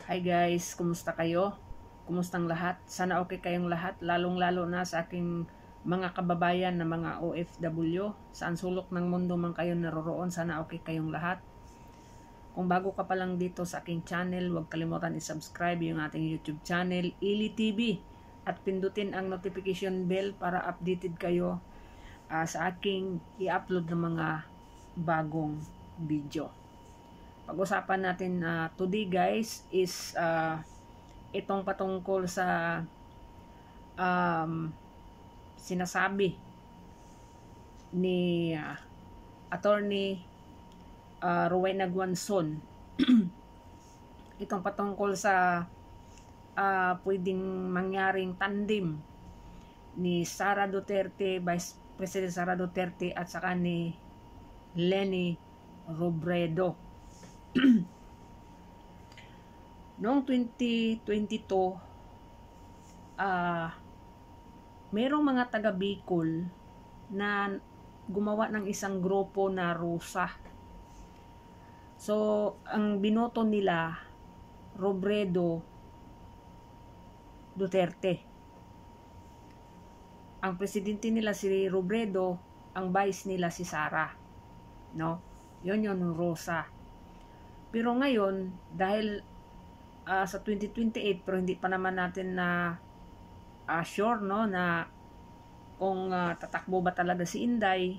Hi guys, kumusta kayo? Kumustang lahat? Sana okay kayong lahat, lalong-lalo na sa aking mga kababayan na mga OFW. Saan sulok ng mundo man kayo naroroon, sana okay kayong lahat. Kung bago ka pa lang dito sa aking channel, huwag kalimutan i-subscribe yung ating YouTube channel, Ili TV, at pindutin ang notification bell para updated kayo sa aking i-upload ng mga bagong video. Pag-usapan natin today guys is itong patungkol sa sinasabi ni Attorney Rowena Guanzon itong patungkol sa pwedeng mangyaring tandem ni Sara Duterte, Vice President Sara Duterte at saka ni Leni Robredo. Noong 2022, merong mga taga Bicol na gumawa ng isang grupo na rusa. So, ang binoto nila, Robredo, Duterte. Ang presidente nila si Robredo, ang vice nila si Sara. No? Yun yung rusa. Pero ngayon, dahil sa 2028, pero hindi pa naman natin na sure, no, na kung tatakbo ba talaga si Inday,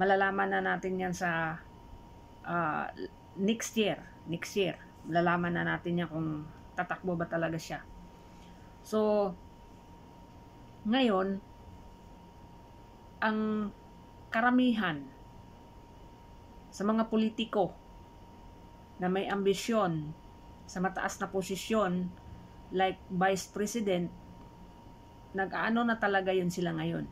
malalaman na natin yan sa next year, malalaman na natin yan kung tatakbo ba talaga siya. So, ngayon, ang karamihan sa mga politiko na may ambisyon sa mataas na posisyon like Vice President, nag-aano na talaga yun sila ngayon.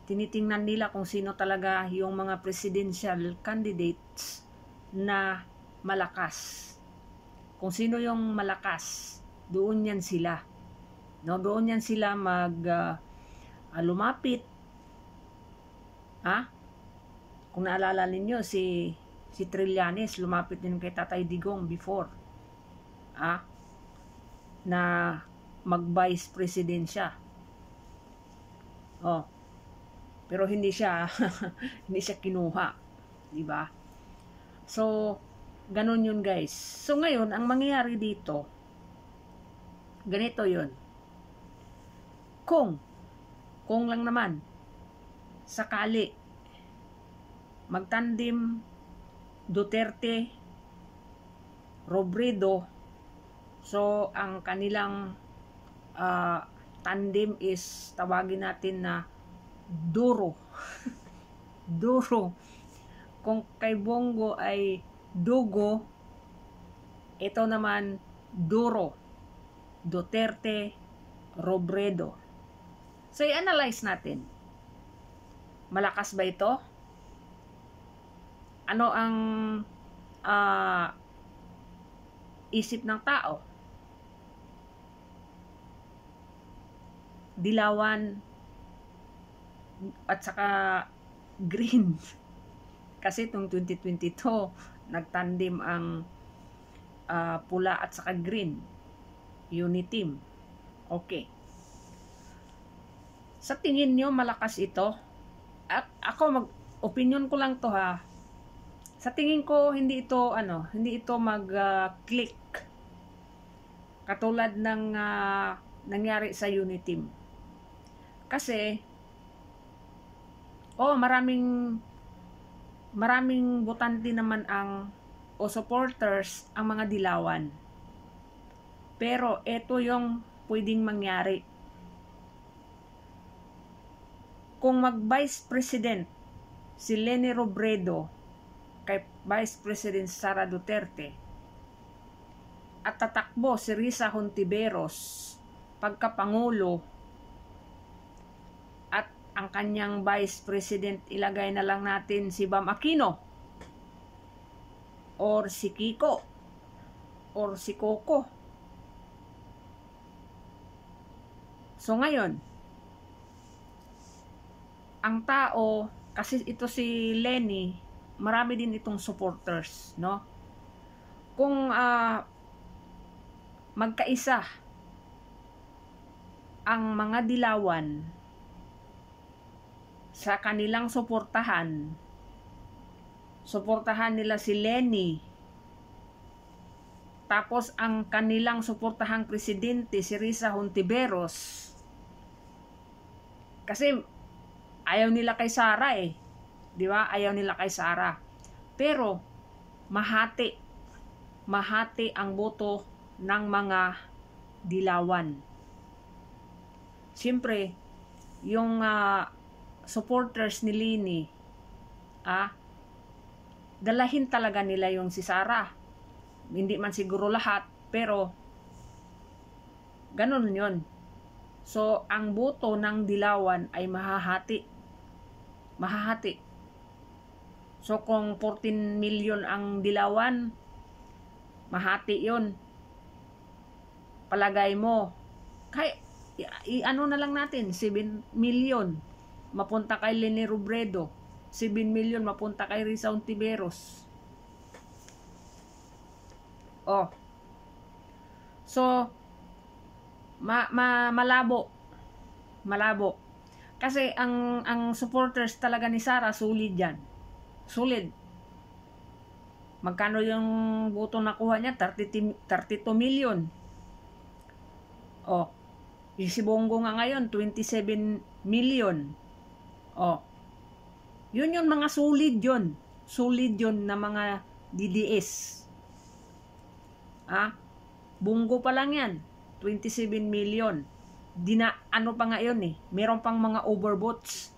Tinitingnan nila kung sino talaga yung mga presidential candidates na malakas. Kung sino yung malakas, doon yan sila. No, doon yan sila lumapit. Kung naalala ninyo, si Trillanes, lumapit din kay Tatay Digong before. Na mag-vice president siya. Pero hindi siya hindi siya kinuha, di ba? So, ganun yun guys. So ngayon, ang mangyayari dito, ganito yun. Kung lang naman, sakali, magtandem Duterte, Robredo, so ang kanilang tandem is tawagin natin na duro. Duro. Kung kay Bongo ay dugo, ito naman duro. Duterte, Robredo. So i-analyze natin. Malakas ba ito? Ano ang isip ng tao? Dilawan at saka green. Kasi itong 2022, nagtandem ang pula at saka green. Uniteam. Okay. Sa tingin nyo, malakas ito? Ako, opinion ko lang to ha. Sa tingin ko, hindi ito mag-click. Katulad ng nangyari sa Uniteam. Kasi, maraming botante naman o supporters ang mga dilawan. Pero, ito yung pwedeng mangyari. Kung mag-Vice President si Leni Robredo kay Vice President Sara Duterte at tatakbo si Risa Hontiveros pagkapangulo at ang kanyang Vice President ilagay na lang natin si Bam Aquino or si Kiko or si Coco. So ngayon, ang tao, kasi ito si Leni, marami din itong supporters, no? kung magkaisa ang mga dilawan sa kanilang suportahan nila si Leni, tapos ang kanilang suportahang presidente si Risa Hontiveros, kasi ayaw nila kay Sara di ba? Ayaw nila kay Sara, pero mahati ang boto ng mga dilawan. Siyempre, yung supporters ni Leni, dalahin talaga nila yung si Sara. Hindi man siguro lahat, pero ganun yun. So, ang boto ng dilawan ay mahahati. So, kung 14 million ang dilawan, mahati yun. Palagay mo, ano na lang natin, 7 million mapunta kay Leni Robredo, 7 million mapunta kay Risa Hontiveros. So malabo kasi ang supporters talaga ni Sara solid yan, solid. Magkano yung boto nakuha niya? 32 million. Si Bongo nga ngayon 27 million. Yun yung mga solid yun na mga DDS. Bongo pa lang yan, 27 million. Ano pa nga yun meron pang mga overvotes.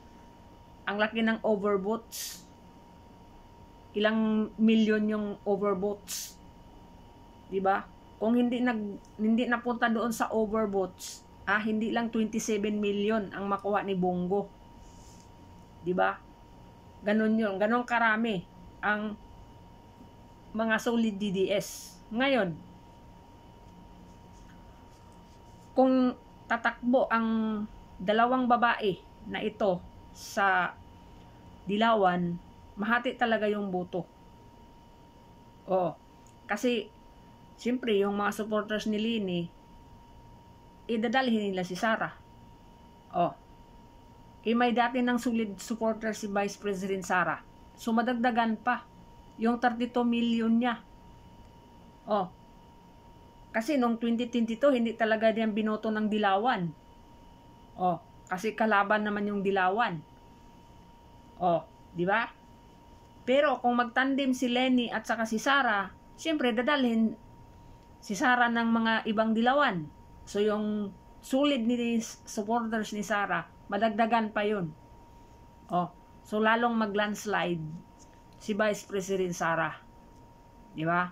Ang laki ng overvotes. Ilang million yung overvotes, di ba? Kung hindi napunta doon sa overvotes, hindi lang 27 million ang makuha ni Bongo, di ba? Ganon karami ang mga solid DDS. Ngayon, kung tatakbo ang dalawang babae na ito sa dilawan, mahati talaga yung boto. Kasi siyempre yung mga supporters ni Leni, idadalhin nila si Sara. May dati ng solid supporter si Vice President Sara. So madagdagan pa yung 32 million niya. Kasi noong 2022 hindi talaga diyan binoto ng dilawan. Kasi kalaban naman yung dilawan. Di ba? Pero kung magtandem si Leni at saka si Sara, siyempre dadalhin si Sara ng mga ibang dilawan. So yung solid ni supporters ni Sara, madagdagan pa yun. So lalong mag-landslide si Vice President Sara. Di ba?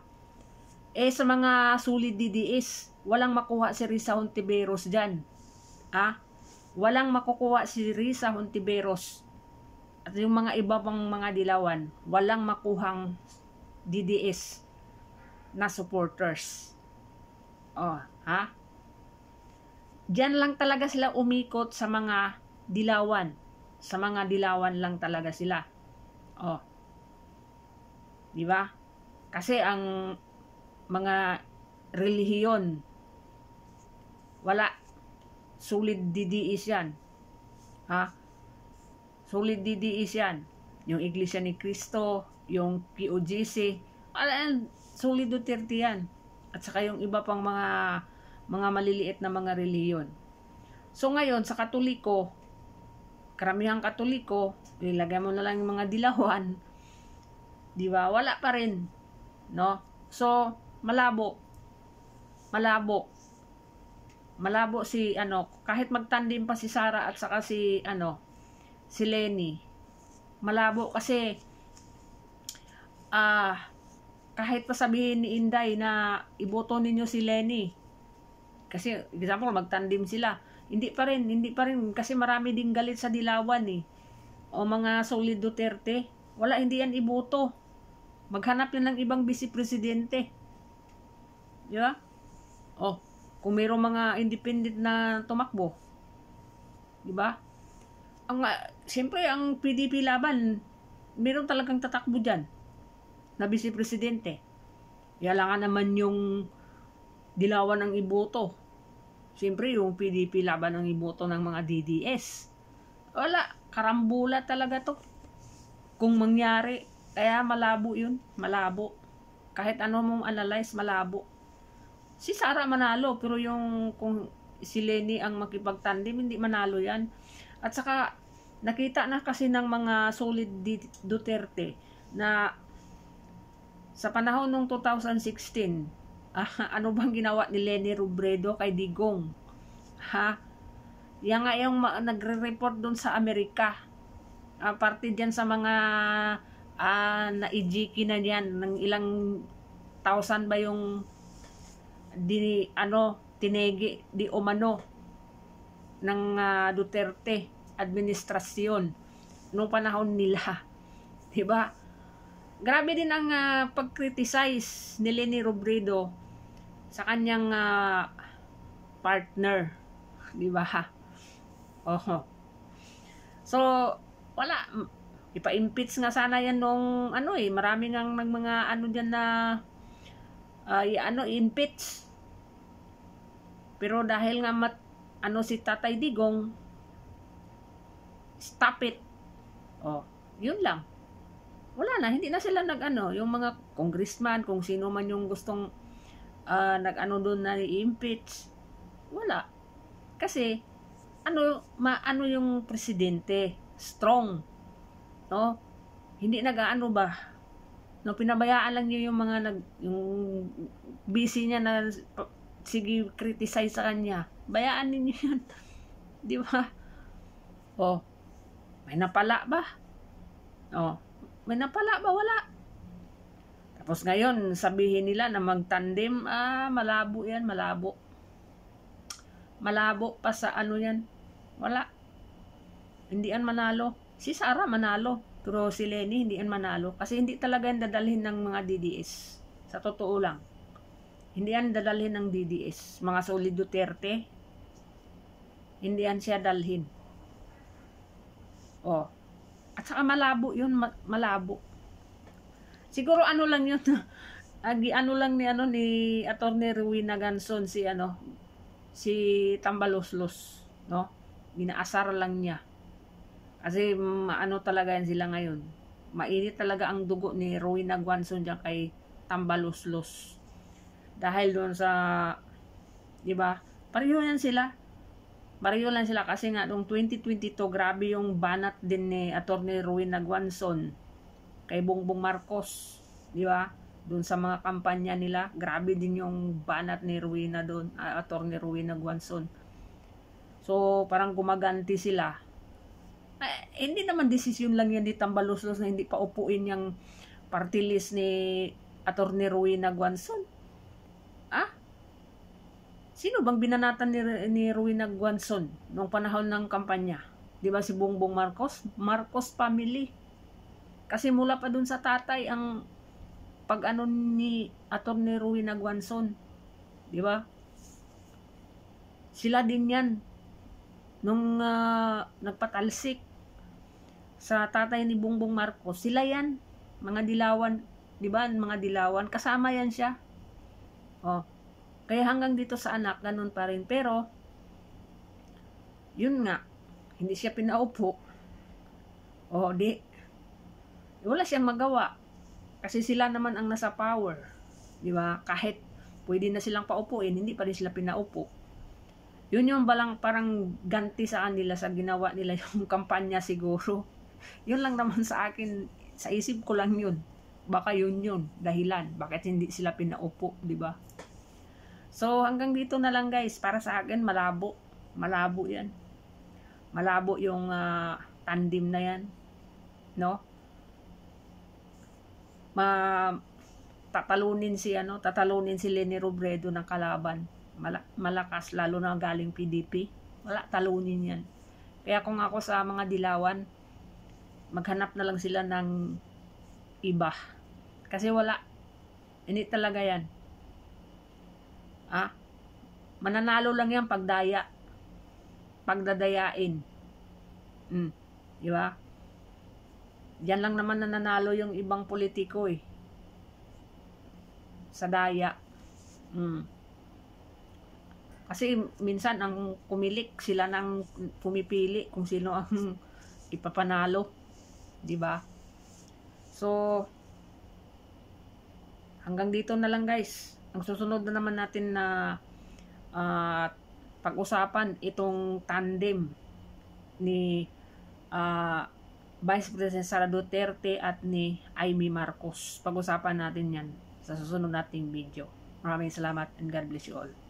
Sa mga solid DDS, walang makuha si Risa Hontiveros dyan. Walang makukuha si Risa Hontiveros. At yung mga iba pang mga dilawan, walang makuhang DDS na supporters. Diyan lang talaga sila umikot sa mga dilawan. Sa mga dilawan lang talaga sila. Di ba? Kasi ang mga relihiyon, wala. Solid DDS yan. Solid DDS yan. Yung Iglesia ni Cristo, yung POGC, solid Duterte yan. At saka yung iba pang mga maliliit na mga relihiyon. So ngayon, sa Katoliko, karamihang Katoliko, ilagay mo na lang yung mga dilawan, di ba? Wala pa rin. No? So, malabo si kahit magtandem pa si Sara at saka si Leni, malabo kasi kahit pa sabihin ni Inday na iboto ninyo si Leni, kasi example magtandem sila, hindi pa rin kasi marami ding galit sa dilawan o mga solid Duterte, wala, hindi yan iboto. Maghanap yan ng ibang vice presidente. Di ba? Kung mayroong mga independent na tumakbo. Di ba? Siyempre, ang PDP laban, mayroon talagang tatakbo dyan na vice presidente. Kailangan naman yung dilawan ng iboto. Siyempre, yung PDP laban ng iboto ng mga DDS. Wala, karambula talaga to. Kung mangyari, kaya malabo yun, malabo. Kahit ano mong analyze, malabo. Si Sara manalo, pero yung kung si Leni ang makipagtandim, hindi manalo yan. At saka, nakita na kasi ng mga solid Duterte na sa panahon ng 2016, ano bang ginawa ni Leni Robredo kay Digong? Yan nga yung nagre-report dun sa Amerika. Parte dyan sa mga na-ijiki na yan ng ilang thousand ba yung tinegi di umano ng Duterte administrasyon noong panahon nila. Diba? Grabe din ang pag-criticize ni Leni Robredo sa kanyang partner. Diba? Oh. So, wala. Ipa-impeach nga sana yan nung marami ngang mga dyan na impeach. Pero dahil nga si Tatay Digong, stop it. Yun lang. Wala na, hindi na sila yung mga congressman, kung sino man yung gustong doon na i-impeach. Wala. Kasi, yung presidente, strong. No? Hindi ba? No, pinabayaan lang niyo yung mga yung busy niya na sige criticize sa kanya. Bayaan ninyo yan. Di ba? May napala ba? May napala ba? Wala. Tapos ngayon, sabihin nila na magtandem, malabo yan, malabo. Malabo pa sa yan. Wala. Hindi yan manalo. Si Sara manalo. Pero si Leni hindi yan manalo. Kasi hindi talaga yan dadalhin ng mga DDS. Sa totoo lang. Hindi yan dadalhin ng DDS. Mga solid Duterte. Hindi yan siya dalhin. At saka malabo yun. Malabo. Siguro lang yun. Lang ni Attorney Rowena Ganson si Tambaloslos, no? Ginaasar lang niya. Kasi talaga yan sila ngayon. Mainit talaga ang dugo ni Rowena Ganson diyan kay Tambaloslos. Dahil doon sa, di ba? Pareho yan sila. Pareho lang sila kasi nga noong 2022 grabe yung banat din ni Attorney Rowena Ganson kay Bongbong Marcos, di ba? Doon sa mga kampanya nila, grabe din yung banat ni Rowena doon, Attorney Rowena Ganson. So, parang gumaganti sila. Hindi naman desisyon lang yan ni Tambaloslos na hindi pa upuin yung party list ni Attorney Rowena Ganson. Sino bang binanatan ni Rowena Ganson noong panahon ng kampanya? Di ba si Bongbong Marcos? Marcos family. Kasi mula pa dun sa tatay ang ni Attorney Rowena Ganson. Di ba? Sila din yan. Nung nagpatalsik sa tatay ni Bongbong Marcos, sila yan. Mga dilawan. Di ba? Mga dilawan. Kasama yan siya. Kaya hanggang dito sa anak, ganun pa rin. Pero, yun nga, hindi siya pinaupo. Wala siyang magawa. Kasi sila naman ang nasa power. Di ba? Kahit pwede na silang paupuin, hindi pa rin sila pinaupo. Yun yung parang ganti sa kanila sa ginawa nila yung kampanya siguro. Yun lang naman sa akin, sa isip ko lang yun. Baka yun dahilan. Bakit hindi sila pinaupo, di ba? So, hanggang dito na lang guys. Para sa akin, malabo. Malabo yan. Malabo yung tandem na yan. No? Tatalunin si Leni Robredo ng kalaban. Malakas, lalo na galing PDP. Wala, talunin yan. Kaya kung ako sa mga dilawan, maghanap na lang sila ng iba. Kasi wala. Hindi talaga yan. Mananalo lang yan pagdadayain. Di ba? Diyan lang naman nananalo yung ibang politiko . sa daya. Kasi minsan ang kumilik, sila nang pumipili kung sino ang ipapanalo, 'di ba? So hanggang dito na lang guys. Ang susunod na naman natin na pag-usapan itong tandem ni Vice President Sara Duterte at ni Amy Marcos. Pag-usapan natin yan sa susunod nating video. Maraming salamat and God bless you all.